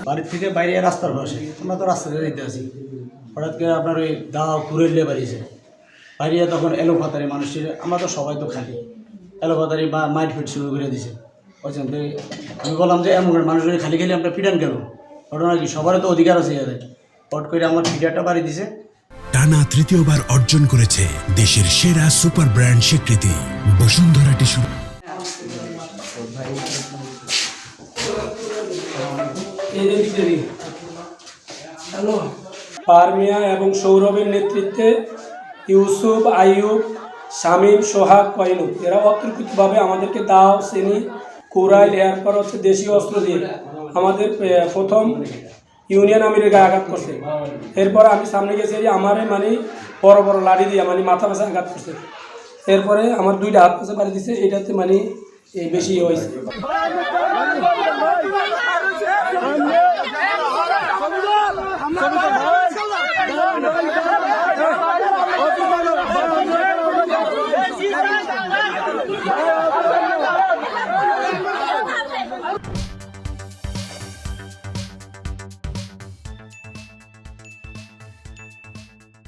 বাড়ির থেকে বাইরে রাস্তার পাশে আমরা তো রাস্তাতে যেতে আছি, হঠাৎ করে আপনার ওই দাও ঘুরেলে বাড়িছে বাইরে, তখন এলোপাতারি মানুষের আমরা তো সবাই তো খালি এলোপাতারি বা মাইট ফিট শুরু করে দিছে। বুঝছেন তো আমি বললাম যে এমন মানুষের খালি খালি আমরা পিটান কেন, ঘটনা কি সবারও তো অধিকার আছে, পট করে আমার ফিডারটা বাড়ি দিছে। টানা তৃতীয়বার অর্জন করেছে দেশের সেরা সুপার ব্র্যান্ড স্বীকৃতি বসুন্ধরা টিস্যু। পারমিয়া এবং সৌরভের নেতৃত্বে ইউসুফ, আইয়ুব, শামীম, সোহাগ, কয়নুর এরা অতর্কিতভাবে আমাদেরকে দাও, শ্রেণী, কুড়াইল, এরপর হচ্ছে দেশীয় অস্ত্র দিয়ে আমাদের প্রথম ইউনিয়ন আমিরের গায়ে আঘাত করছে। এরপরে আমি সামনে গেছি আমারে মানে বড় বড় লাঠি দিয়ে মানে মাথা পাশে আঘাত করছে। এরপরে আমার দুইটা হাত পাশে বাড়ি দিচ্ছে, এটাতে মানে বেশি হয়েছে। Yeah.